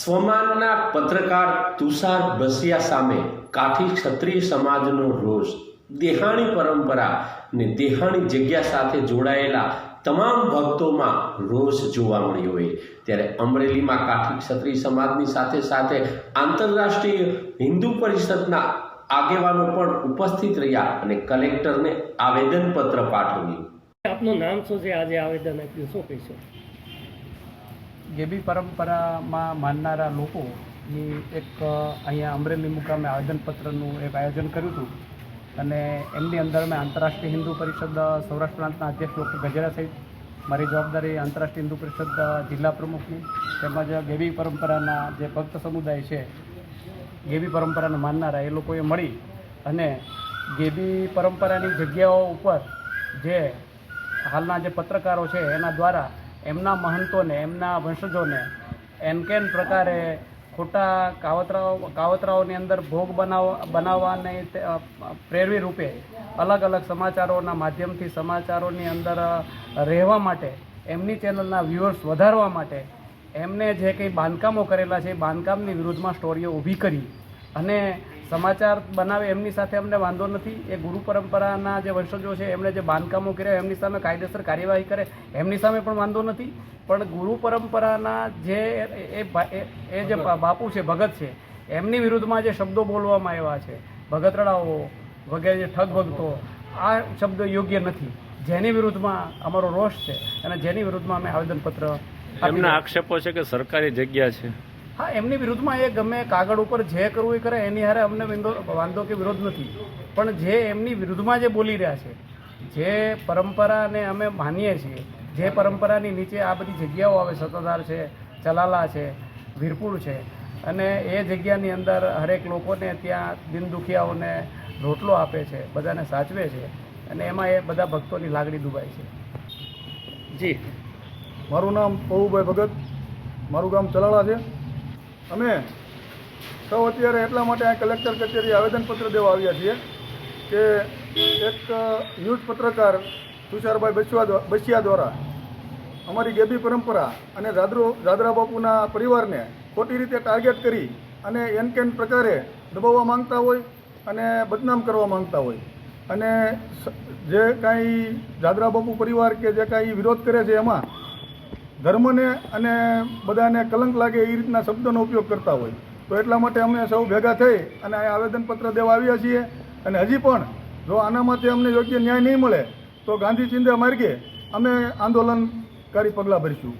સ્વમાનના પત્રકાર તુષાર બસિયા સામે કાઠી ક્ષત્રિય સમાજનો રોષ, દેહાણી પરંપરા ને દેહાણી જગ્યા સાથે જોડાયેલા તમામ ભક્તોમાં રોષ જોવા મળ્યો હોય ત્યારે અમરેલીમાં કાઠી ક્ષત્રિય સમાજની સાથે સાથે આંતરરાષ્ટ્રીય હિન્દુ પરિષદના આગેવાનો પણ ઉપસ્થિત રહ્યા અને કલેક્ટરને આવેદનપત્ર પાઠવ્યું. આપનું નામ શું છે? આજે આવેદન આપ્યું, શું કહીશું? ગેબી પરંપરામાં માનનારા લોકોની એક અહીંયા અમરેલી મુકામે આવેદનપત્રનું એક આયોજન કર્યું હતું અને એમની અંદર મેં આંતરરાષ્ટ્રીય હિન્દુ પરિષદ સૌરાષ્ટ્ર પ્રાંતના અધ્યક્ષ ડૉક્ટર ગજેરા સહિત મારી જવાબદારી આંતરરાષ્ટ્રીય હિન્દુ પરિષદ જિલ્લા પ્રમુખની તેમજ ગેબી પરંપરાના જે ભક્ત સમુદાય છે, ગેબી પરંપરાને માનનારા એ લોકોએ મળી અને ગેબી પરંપરાની જગ્યાઓ ઉપર જે હાલના જે પત્રકારો છે એના દ્વારા એમના મહંતોને, એમના વંશજોને એનકેન પ્રકારે ખોટા કાવતરાઓની અંદર ભોગ બનાવવાને પ્રેરવી રૂપે અલગ અલગ સમાચારોના માધ્યમથી સમાચારોની અંદર રહેવા માટે, એમની ચેનલના વ્યૂઅર્સ વધારવા માટે એમને જે કંઈ બાંધકામો કરેલા છે એ બાંધકામની વિરુદ્ધમાં સ્ટોરીઓ ઊભી કરી અને સમાચાર બનાવે એમની સાથે અમને વાંધો નથી. એ ગુરુ પરંપરાના જે વંશજો છે એમણે જે બાંધકામો કર્યા એમની સામે કાયદેસર કાર્યવાહી કરે એમની સામે પણ વાંધો નથી. પણ ગુરુ પરંપરાના જે જે બાપુ છે, ભગત છે, એમની વિરુદ્ધમાં જે શબ્દો બોલવામાં આવ્યા છે, ભગતડાઓ વગેરે જે ઠગ ભગતો, આ શબ્દો યોગ્ય નથી. જેની વિરુદ્ધમાં અમારો રોષ છે અને જેની વિરુદ્ધમાં અમે આવેદનપત્ર એમના આક્ષેપો છે કે સરકારી જગ્યા છે. હા, એમની વિરુદ્ધમાં એ ગમે કાગળ ઉપર જે કરવું એ કરે, એની હારે અમને વાંધો કે વિરોધ નથી. પણ જે એમની વિરુદ્ધમાં જે બોલી રહ્યા છે, જે પરંપરાને અમે માનીએ છીએ, જે પરંપરાની નીચે આ બધી જગ્યાઓ આવે, સત્તાધાર છે, ચલાલા છે, વીરપુર છે, અને એ જગ્યાની અંદર હરેક લોકોને ત્યાં દિન દુખિયાઓને રોટલો આપે છે, બધાને સાચવે છે અને એમાં એ બધા ભક્તોની લાગણી દુભાય છે. જી, મારું નામ પવુભાઈ ભગત, મારું ગામ ચલાળા છે. અમે સૌ અત્યારે એટલા માટે આ કલેક્ટર કચેરી આવેદનપત્ર દેવા આવ્યા છીએ કે એક ન્યૂઝ પત્રકાર તુષારભાઈ બસિયા દ્વારા અમારી ગેબી પરંપરા અને દાદરા બાપુના પરિવારને ખોટી રીતે ટાર્ગેટ કરી અને એનકેન પ્રકારે દબાવવા માંગતા હોય અને બદનામ કરવા માંગતા હોય અને જે કાંઈ દાદરા બાપુ પરિવાર કે જે કાંઈ વિરોધ કરે છે એમાં ધર્મને અને બધાને કલંક લાગે એ રીતના શબ્દોનો ઉપયોગ કરતા હોય. તો એટલા માટે અમે સૌ ભેગા થઈ અને આ આવેદનપત્ર દેવા આવ્યા છીએ. અને હજી પણ જો આનામાંથી અમને યોગ્ય ન્યાય નહીં મળે તો ગાંધી ચિંધ્યા માર્ગે અમે આંદોલનકારી પગલાં ભરીશું.